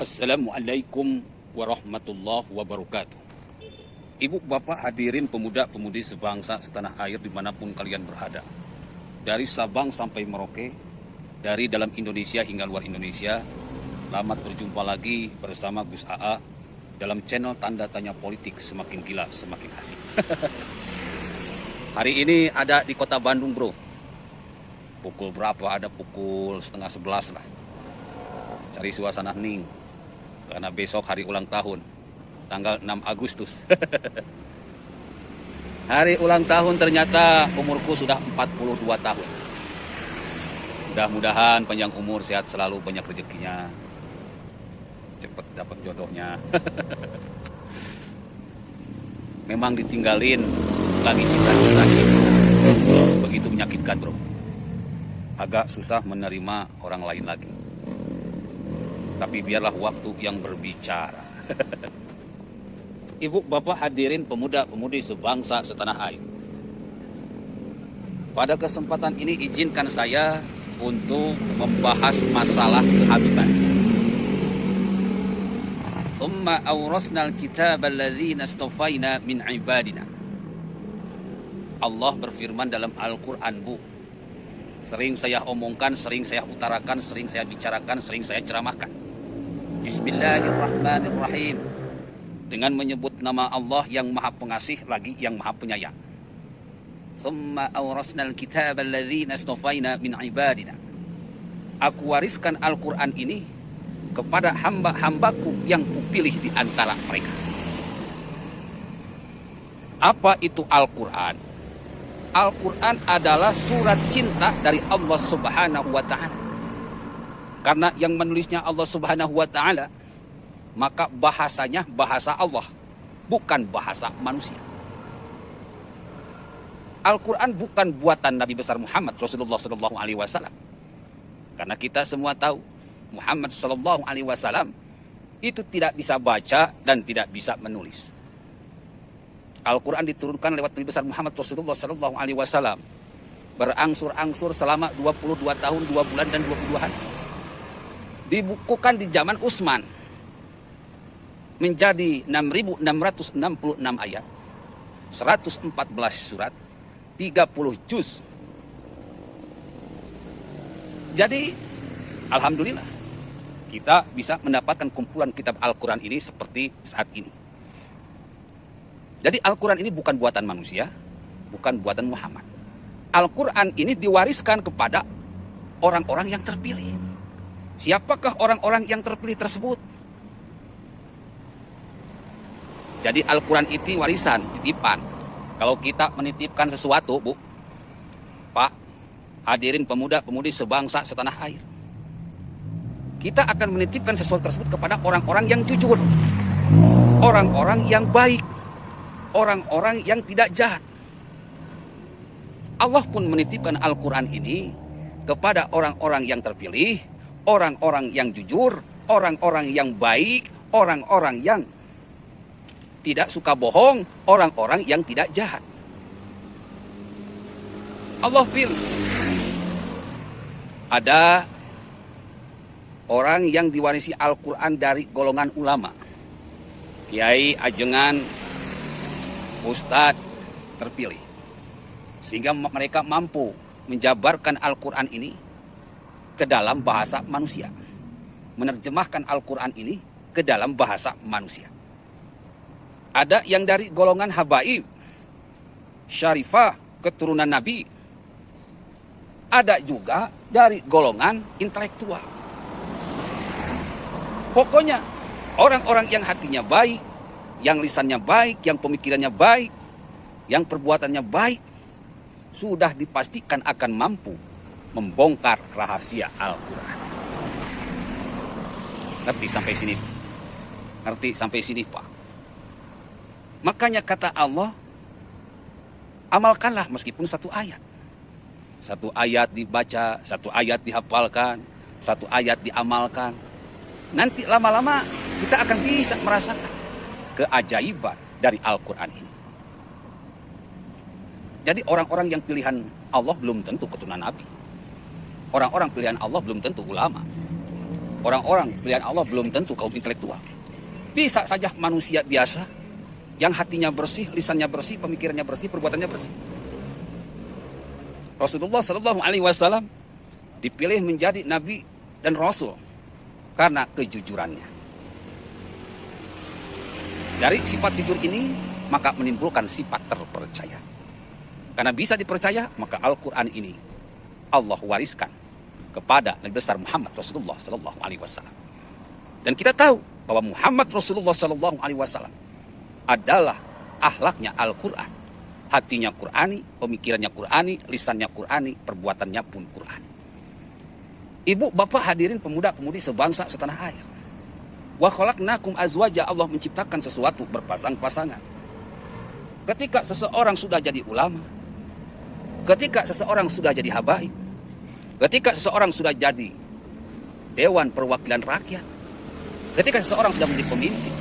Assalamualaikum warahmatullahi wabarakatuh. Ibu bapak hadirin pemuda-pemudi sebangsa setanah air dimanapun kalian berada. Dari Sabang sampai Merauke, dari dalam Indonesia hingga luar Indonesia. Selamat berjumpa lagi bersama Gus AA dalam channel Tanda Tanya Politik Semakin Gila Semakin Asik. Hari ini ada di kota Bandung bro. Pukul berapa? Ada pukul 10:30 lah. Cari suasana hening. Karena besok hari ulang tahun, tanggal 6 Agustus. Hari ulang tahun ternyata umurku sudah 42 tahun. Mudah-mudahan panjang umur, sehat selalu, banyak rezekinya. Cepat dapat jodohnya. Memang ditinggalin lagi cinta-cinta. Begitu menyakitkan bro. Agak susah menerima orang lain lagi. Tapi biarlah waktu yang berbicara. Ibu, bapak hadirin pemuda-pemudi sebangsa setanah air. Pada kesempatan ini izinkan saya untuk membahas masalah kehabiban. Summa awrasnal kitaba alladzina istafaina min ibadina. Allah berfirman dalam Al-Quran bu. Sering saya omongkan, sering saya utarakan, sering saya bicarakan, sering saya ceramahkan. Bismillahirrahmanirrahim. Dengan menyebut nama Allah yang maha pengasih lagi yang maha penyayang. Tsumma awrasnal kitaba alladzina istafaina min ibadina. Aku wariskan Al-Quran ini kepada hamba-hambaku yang kupilih di antara mereka. Apa itu Al-Quran? Al-Quran adalah surat cinta dari Allah Subhanahu wa Ta'ala. Karena yang menulisnya Allah Subhanahu wa Ta'ala, maka bahasanya bahasa Allah, bukan bahasa manusia. Al-Quran bukan buatan Nabi besar Muhammad Rasulullah SAW. Karena kita semua tahu Muhammad SAW itu tidak bisa baca dan tidak bisa menulis. Al-Quran diturunkan lewat Nabi besar Muhammad Rasulullah SAW berangsur-angsur selama 22 tahun, 2 bulan dan 22 hari. Dibukukan di zaman Utsman menjadi 6.666 ayat, 114 surat, 30 juz. Jadi alhamdulillah kita bisa mendapatkan kumpulan kitab Al-Quran ini seperti saat ini. Jadi Al-Quran ini bukan buatan manusia, bukan buatan Muhammad. Al-Quran ini diwariskan kepada orang-orang yang terpilih. Siapakah orang-orang yang terpilih tersebut? Jadi Al-Quran itu warisan, titipan. Kalau kita menitipkan sesuatu, Bu, Pak, hadirin pemuda-pemudi sebangsa setanah air. Kita akan menitipkan sesuatu tersebut kepada orang-orang yang jujur. Orang-orang yang baik. Orang-orang yang tidak jahat. Allah pun menitipkan Al-Quran ini kepada orang-orang yang terpilih, orang-orang yang jujur, orang-orang yang baik, orang-orang yang tidak suka bohong, orang-orang yang tidak jahat. Allah pilih. Ada orang yang diwarisi Al-Quran dari golongan ulama. Kiai, ajengan, ustadz terpilih. Sehingga mereka mampu menjabarkan Al-Quran ini ke dalam bahasa manusia. Menerjemahkan Al-Quran ini ke dalam bahasa manusia. Ada yang dari golongan habaib, syarifah, keturunan Nabi. Ada juga dari golongan intelektual. Pokoknya orang-orang yang hatinya baik, yang lisannya baik, yang pemikirannya baik, yang perbuatannya baik, sudah dipastikan akan mampu membongkar rahasia Al-Quran. Ngerti sampai sini? Ngerti sampai sini Pak? Makanya kata Allah, amalkanlah meskipun satu ayat. Satu ayat dibaca, satu ayat dihafalkan, satu ayat diamalkan. Nanti lama-lama kita akan bisa merasakan keajaiban dari Al-Quran ini. Jadi orang-orang yang pilihan Allah belum tentu keturunan Nabi. Orang-orang pilihan Allah belum tentu ulama. orang-orang pilihan Allah belum tentu kaum intelektual. Bisa saja manusia biasa yang hatinya bersih, lisannya bersih, pemikirannya bersih, perbuatannya bersih. Rasulullah Shallallahu Alaihi Wasallam dipilih menjadi nabi dan rasul karena kejujurannya. Dari sifat jujur ini maka menimbulkan sifat terpercaya. Karena bisa dipercaya, maka Al-Quran ini Allah wariskan kepada Nabi besar Muhammad Rasulullah Sallallahu Alaihi Wasallam. Dan kita tahu bahwa Muhammad Rasulullah Sallallahu Alaihi Wasallam adalah akhlaknya Al-Quran, hatinya Qurani, pemikirannya Qurani, lisannya Qurani, perbuatannya pun Qurani. Ibu, bapak, hadirin pemuda-pemudi sebangsa setanah air. Wa khalaqnakum azwaja, Allah menciptakan sesuatu berpasang-pasangan. Ketika seseorang sudah jadi ulama, ketika seseorang sudah jadi habaib, ketika seseorang sudah jadi dewan perwakilan rakyat, ketika seseorang sudah menjadi pemimpin,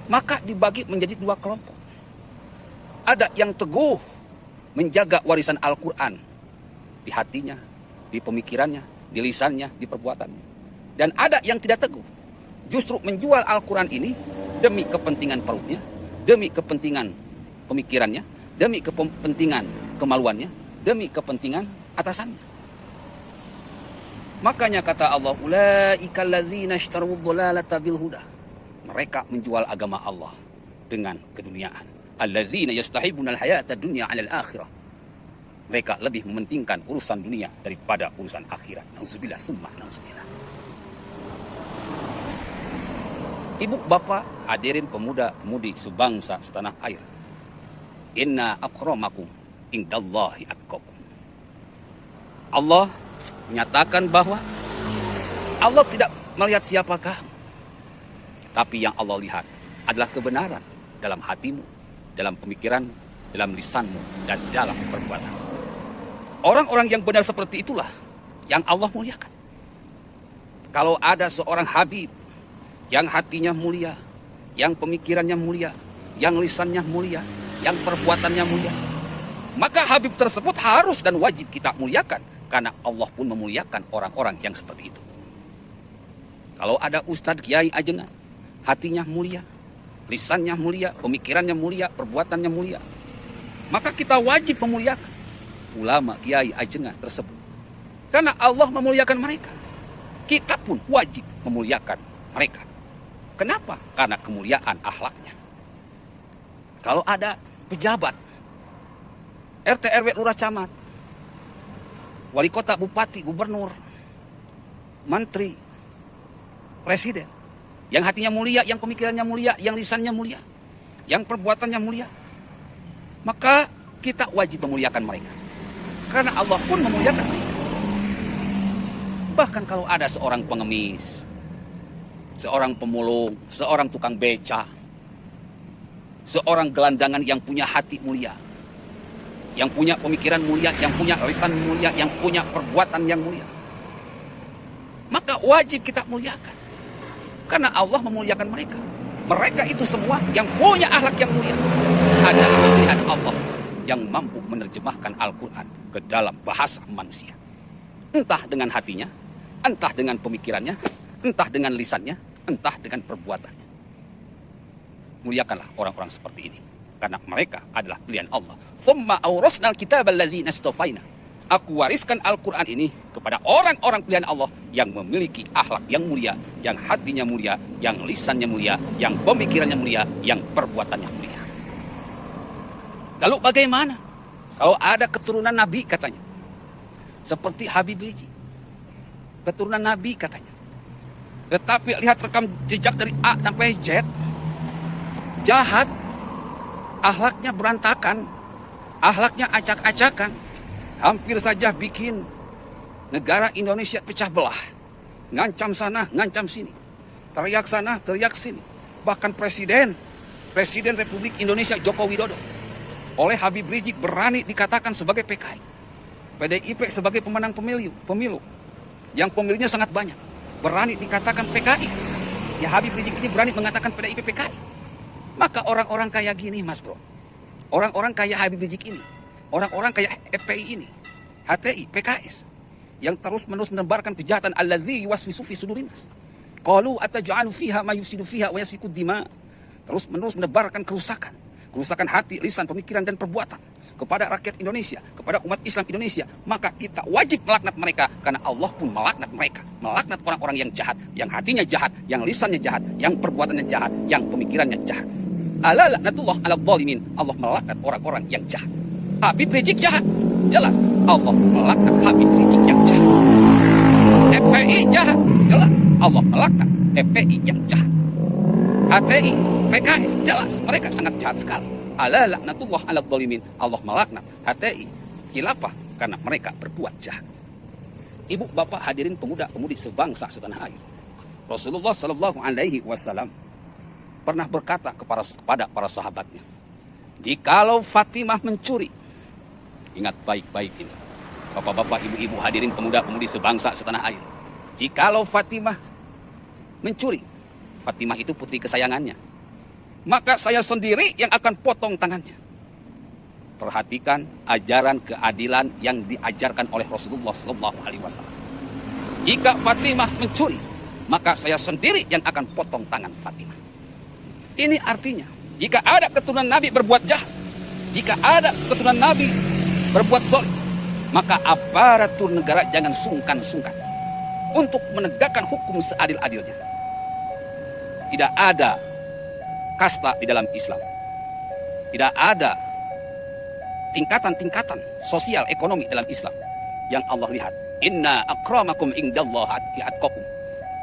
maka dibagi menjadi dua kelompok. Ada yang teguh menjaga warisan Al-Quran di hatinya, di pemikirannya, di lisannya, di perbuatannya. Dan ada yang tidak teguh, justru menjual Al-Quran ini demi kepentingan perutnya, demi kepentingan pemikirannya, demi kepentingan kemaluannya, demi kepentingan atasannya. Makanya kata Allah, ulaika allazina ishtaru dhalalata bil huda. Mereka menjual agama Allah dengan keduniaan. Allazina yastahibuna al-hayata dunya 'ala al-akhirah. Mereka lebih mementingkan urusan dunia daripada urusan akhirat. Nauzubillah summa nauzubillah. Ibu, bapak, hadirin pemuda-pemudi sebangsa setanah air. Inna akramakum indallahi atqakum. Allah menyatakan bahwa Allah tidak melihat siapa kamu, tapi yang Allah lihat adalah kebenaran dalam hatimu, dalam pemikiranmu, dalam lisanmu, dan dalam perbuatan. Orang-orang yang benar seperti itulah yang Allah muliakan. Kalau ada seorang habib yang hatinya mulia, yang pemikirannya mulia, yang lisannya mulia, yang perbuatannya mulia, maka habib tersebut harus dan wajib kita muliakan, karena Allah pun memuliakan orang-orang yang seperti itu. Kalau ada ustadz kiai ajengan, hatinya mulia, lisannya mulia, pemikirannya mulia, perbuatannya mulia, maka kita wajib memuliakan ulama kiai ajengan tersebut, karena Allah memuliakan mereka. Kita pun wajib memuliakan mereka. Kenapa? Karena kemuliaan akhlaknya. Kalau ada pejabat, RT RW lurah camat, wali kota, bupati, gubernur, menteri, presiden, yang hatinya mulia, yang pemikirannya mulia, yang lisannya mulia, yang perbuatannya mulia, maka kita wajib memuliakan mereka, karena Allah pun memuliakan mereka. Bahkan kalau ada seorang pengemis, seorang pemulung, seorang tukang beca, seorang gelandangan yang punya hati mulia, yang punya pemikiran mulia, yang punya lisan mulia, yang punya perbuatan yang mulia, maka wajib kita muliakan, karena Allah memuliakan mereka. Mereka itu semua yang punya akhlak yang mulia adalah pilihan Allah yang mampu menerjemahkan Al-Quran ke dalam bahasa manusia. Entah dengan hatinya, entah dengan pemikirannya, entah dengan lisannya, entah dengan perbuatannya. Muliakanlah orang-orang seperti ini, karena mereka adalah pilihan Allah. Tsumma awrasnal kitaba alladzina istafaina. Aku wariskan Al-Quran ini kepada orang-orang pilihan Allah yang memiliki akhlak yang mulia, yang hatinya mulia, yang lisannya mulia, yang pemikirannya mulia, yang perbuatannya mulia. Lalu bagaimana kalau ada keturunan Nabi katanya, seperti Habib Rizik, keturunan Nabi katanya, tetapi lihat rekam jejak dari A sampai Z, jahat, akhlaknya berantakan, akhlaknya acak-acakan, hampir saja bikin negara Indonesia pecah belah, ngancam sana, ngancam sini, teriak sana, teriak sini. Bahkan Presiden Republik Indonesia Joko Widodo oleh Habib Rizik berani dikatakan sebagai PKI, PDIP sebagai pemenang pemilu yang pemilihnya sangat banyak, berani dikatakan PKI. Ya, Habib Rizik ini berani mengatakan PDIP PKI. Maka orang-orang kayak gini, Mas Bro, orang-orang kayak Habib Rizik ini, orang-orang kayak FPI ini, HTI, PKS, yang terus-menerus menebarkan kejahatan, allazi yuwaswisu fi sudurin nas. Qalu ataj'alu fiha ma yufsidu fiha wa yasfiku dima. Terus-menerus menebarkan kerusakan hati, lisan, pemikiran dan perbuatan kepada rakyat Indonesia, kepada umat Islam Indonesia. Maka kita wajib melaknat mereka, karena Allah pun melaknat mereka, melaknat orang-orang yang jahat, yang hatinya jahat, yang lisannya jahat, yang perbuatannya jahat, yang pemikirannya jahat. Ala laknatullah ala zalimin. Allah melaknat orang-orang yang jahat. Habib Rizik jahat, jelas Allah melaknat Habib Rizik yang jahat. FPI jahat, jelas Allah melaknat FPI yang jahat. HTI, PKS, jelas mereka sangat jahat sekali. Ala laknatullah ala zalimin. Allah melaknat HTI, khilafah, karena mereka berbuat jahat. Ibu, bapak, hadirin pemuda-pemudi sebangsa setanah air. Rasulullah sallallahu alaihi wasallam pernah berkata kepada para sahabatnya, jikalau Fatimah mencuri, ingat baik-baik ini, bapak-bapak, ibu-ibu, hadirin pemuda-pemudi sebangsa setanah air. Jikalau Fatimah mencuri, Fatimah itu putri kesayangannya, maka saya sendiri yang akan potong tangannya. Perhatikan ajaran keadilan yang diajarkan oleh Rasulullah SAW. Jika Fatimah mencuri, maka saya sendiri yang akan potong tangan Fatimah. Ini artinya, jika ada keturunan Nabi berbuat jahat, jika ada keturunan Nabi berbuat zalim, maka aparatur negara jangan sungkan-sungkan untuk menegakkan hukum seadil-adilnya. Tidak ada kasta di dalam Islam. Tidak ada tingkatan-tingkatan sosial ekonomi dalam Islam. Yang Allah lihat, inna akramakum indallahi atqakum.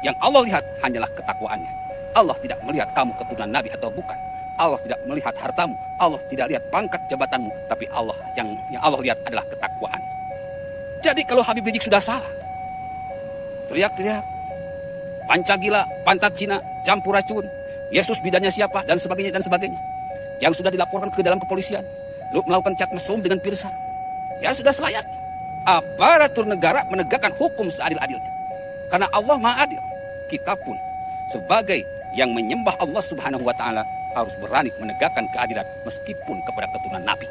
Yang Allah lihat hanyalah ketakwaannya. Allah tidak melihat kamu keturunan Nabi atau bukan. Allah tidak melihat hartamu. Allah tidak lihat pangkat jabatanmu. Tapi Allah yang Allah lihat adalah ketakwaan. Jadi kalau Habib Rizik sudah salah, teriak-teriak, Pancagila, pantat Cina, campur racun, Yesus bidannya siapa, dan sebagainya, yang sudah dilaporkan ke dalam kepolisian, lalu melakukan cat mesum dengan pirsa, ya sudah selayaknya aparatur negara menegakkan hukum seadil-adilnya. Karena Allah Maha Adil. Kita pun sebagai yang menyembah Allah Subhanahu wa Ta'ala harus berani menegakkan keadilan meskipun kepada keturunan Nabi.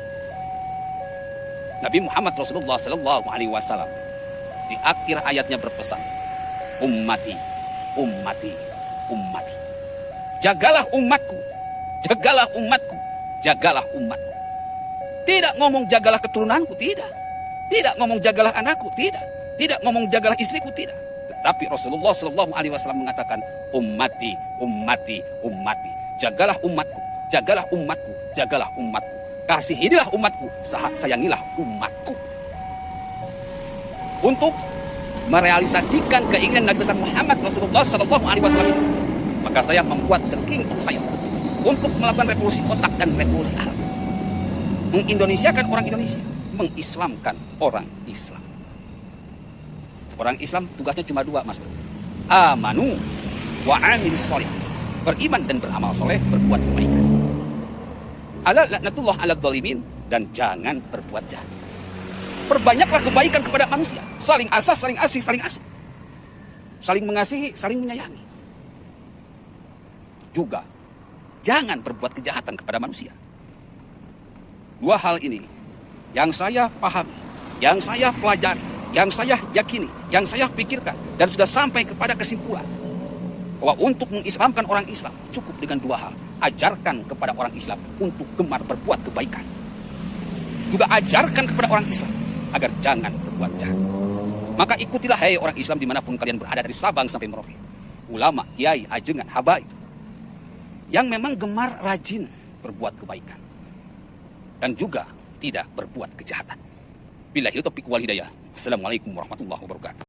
Nabi Muhammad Rasulullah Sallallahu Alaihi Wasallam di akhir ayatnya berpesan, ummati, ummati, ummati. Jagalah umatku, jagalah umatku, jagalah umatku. Tidak ngomong jagalah keturunanku, tidak. Tidak ngomong jagalah anakku, tidak. Tidak ngomong jagalah istriku, tidak. Tetapi Rasulullah Sallallahu Alaihi Wasallam mengatakan, ummati, ummati, ummati. Jagalah umatku, jagalah umatku, jagalah umatku. Kasihilah umatku, sayangilah umatku. Untuk merealisasikan keinginan Nabi besar Muhammad Rasulullah Sallallahu Alaihi Wasallam, maka saya membuat keking saya untuk melakukan revolusi otak dan revolusi alam, mengindonesiakan orang Indonesia, mengislamkan orang Islam. Orang Islam tugasnya cuma dua, Mas Bro. Amanu wa amilus sholih. Beriman dan beramal soleh, berbuat kebaikan. Ala laknatullah ala zalimin, dan jangan berbuat jahat. Perbanyaklah kebaikan kepada manusia. Saling asah, saling asih, saling asih. Saling mengasihi, saling menyayangi. Juga jangan berbuat kejahatan kepada manusia. Dua hal ini yang saya pahami, yang saya pelajari, yang saya yakini, yang saya pikirkan, dan sudah sampai kepada kesimpulan bahwa untuk mengislamkan orang Islam cukup dengan dua hal. Ajarkan kepada orang Islam untuk gemar berbuat kebaikan. Juga ajarkan kepada orang Islam agar jangan berbuat jahat. Maka ikutilah hai orang Islam dimanapun kalian berada, dari Sabang sampai Merauke. Ulama, kiai, ajengan, habaib, yang memang gemar rajin berbuat kebaikan dan juga tidak berbuat kejahatan. Billahi taufiq wal hidayah. Assalamualaikum warahmatullahi wabarakatuh.